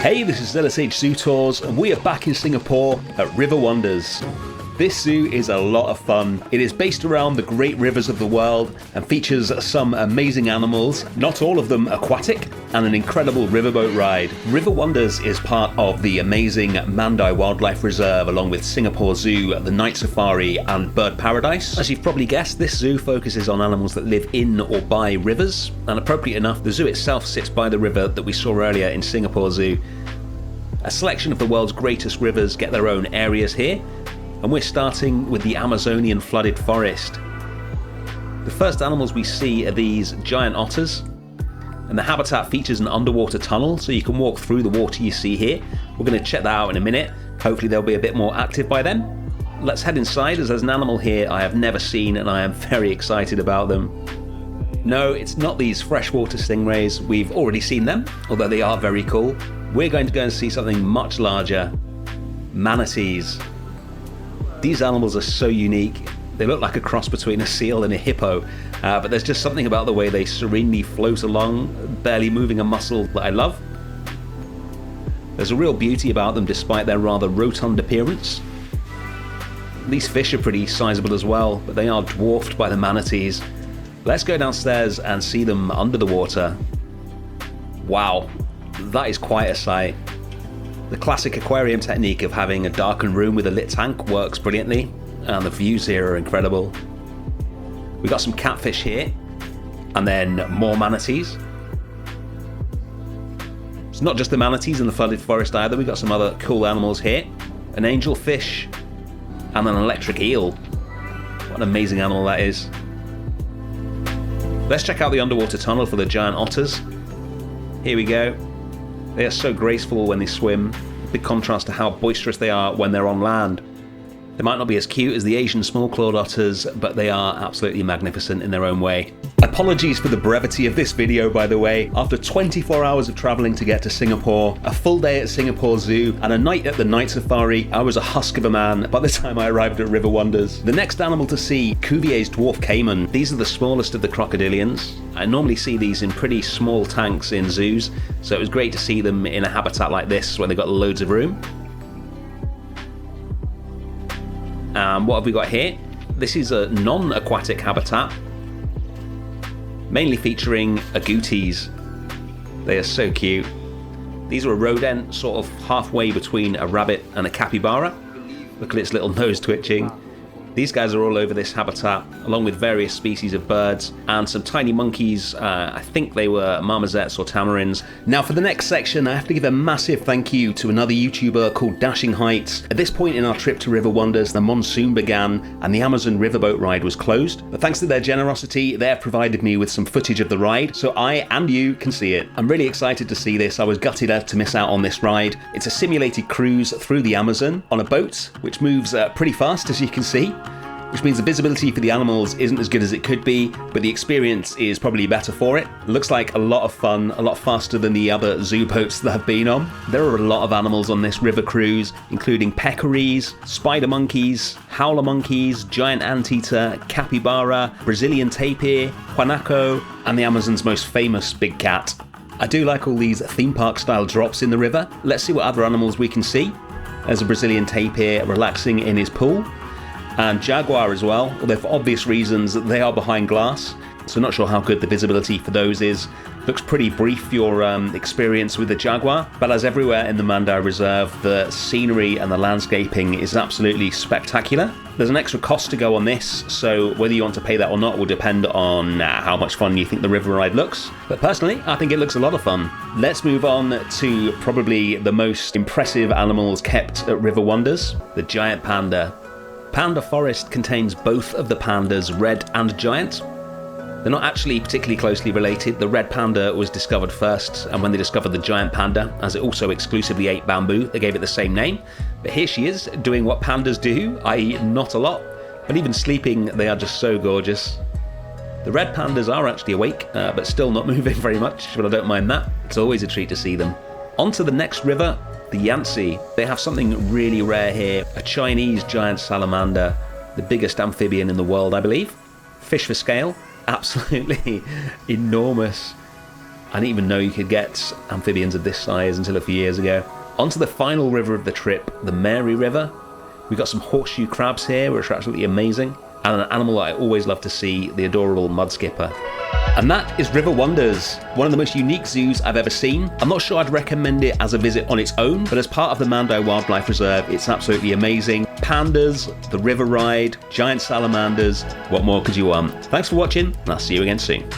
Hey, this is LSH Zoo Tours, and we are back in Singapore at River Wonders. This zoo is a lot of fun. It is based around the great rivers of the world and features some amazing animals, not all of them aquatic, and an incredible riverboat ride. River Wonders is part of the amazing Manatee Wildlife Reserve, along with Singapore Zoo, the Night Safari, and Bird Paradise. As you've probably guessed, this zoo focuses on animals that live in or by rivers, and appropriate enough, the zoo itself sits by the river that we saw earlier in Singapore Zoo. A selection of the world's greatest rivers get their own areas here, and we're starting with the Amazonian flooded forest. The first animals we see are these giant otters, and the habitat features an underwater tunnel, so you can walk through the water you see here. We're going to check that out in a minute. Hopefully they'll be a bit more active by then. Let's head inside, as there's an animal here I have never seen and I am very excited about them. No, it's not these freshwater stingrays. We've already seen them, although they are very cool. We're going to go and see something much larger. Manatees. These animals are so unique. They look like a cross between a seal and a hippo, but there's just something about the way they serenely float along, barely moving a muscle, that I love. There's a real beauty about them despite their rather rotund appearance. These fish are pretty sizable as well, but they are dwarfed by the manatees. Let's go downstairs and see them under the water. Wow, that is quite a sight. The classic aquarium technique of having a darkened room with a lit tank works brilliantly, and the views here are incredible. We got some catfish here, and then more manatees. It's not just the manatees in the flooded forest either, we've got some other cool animals here. An angelfish, and an electric eel. What an amazing animal that is. Let's check out the underwater tunnel for the giant otters. Here we go. They are so graceful when they swim, big contrast to how boisterous they are when they're on land. They might not be as cute as the Asian small-clawed otters, but they are absolutely magnificent in their own way. Apologies for the brevity of this video, by the way. After 24 hours of travelling to get to Singapore, a full day at Singapore Zoo, and a night at the Night Safari, I was a husk of a man by the time I arrived at River Wonders. The next animal to see, Cuvier's dwarf caiman. These are the smallest of the crocodilians. I normally see these in pretty small tanks in zoos, so it was great to see them in a habitat like this where they've got loads of room. What have we got here? This is a non-aquatic habitat, mainly featuring agoutis. They are so cute. These are a rodent, sort of halfway between a rabbit and a capybara. Look at its little nose twitching. These guys are all over this habitat, along with various species of birds and some tiny monkeys. I think they were marmosets or tamarins. Now for the next section, I have to give a massive thank you to another YouTuber called Dashing Heights. At this point in our trip to River Wonders, the monsoon began and the Amazon riverboat ride was closed. But thanks to their generosity, they have provided me with some footage of the ride, so I and you can see it. I'm really excited to see this. I was gutted to miss out on this ride. It's a simulated cruise through the Amazon on a boat, which moves pretty fast, as you can see. Which means the visibility for the animals isn't as good as it could be, but the experience is probably better for it. Looks like a lot of fun, a lot faster than the other zoo boats that I've been on. There are a lot of animals on this river cruise, including peccaries, spider monkeys, howler monkeys, giant anteater, capybara, Brazilian tapir, guanaco, and the Amazon's most famous big cat. I do like all these theme park style drops in the river. Let's see what other animals we can see. There's a Brazilian tapir relaxing in his pool. And jaguar as well, although for obvious reasons they are behind glass, so not sure how good the visibility for those is. Looks pretty brief, your experience with the jaguar, but as everywhere in the Manatee Reserve, the scenery and the landscaping is absolutely spectacular. There's an extra cost to go on this, so whether you want to pay that or not will depend on how much fun you think the river ride looks. But personally, I think it looks a lot of fun. Let's move on to probably the most impressive animals kept at River Wonders, the giant panda. Panda Forest contains both of the pandas, red and giant. They're not actually particularly closely related. The red panda was discovered first, and when they discovered the giant panda, as it also exclusively ate bamboo, they gave it the same name. But here she is, doing what pandas do, i.e. not a lot, but even sleeping, they are just so gorgeous. The red pandas are actually awake, but still not moving very much, but I don't mind that. It's always a treat to see them. On to the next river, the Yangtze. They have something really rare here, a Chinese giant salamander, the biggest amphibian in the world, I believe. Fish for scale, absolutely enormous. I didn't even know you could get amphibians of this size until a few years ago. On to the final river of the trip, the Mary River. We've got some horseshoe crabs here, which are absolutely amazing, and an animal that I always love to see, the adorable mud skipper. And that is River Wonders, one of the most unique zoos I've ever seen. I'm not sure I'd recommend it as a visit on its own, but as part of the Manatee Wildlife Reserve, it's absolutely amazing. Pandas, the river ride, giant salamanders, what more could you want? Thanks for watching, and I'll see you again soon.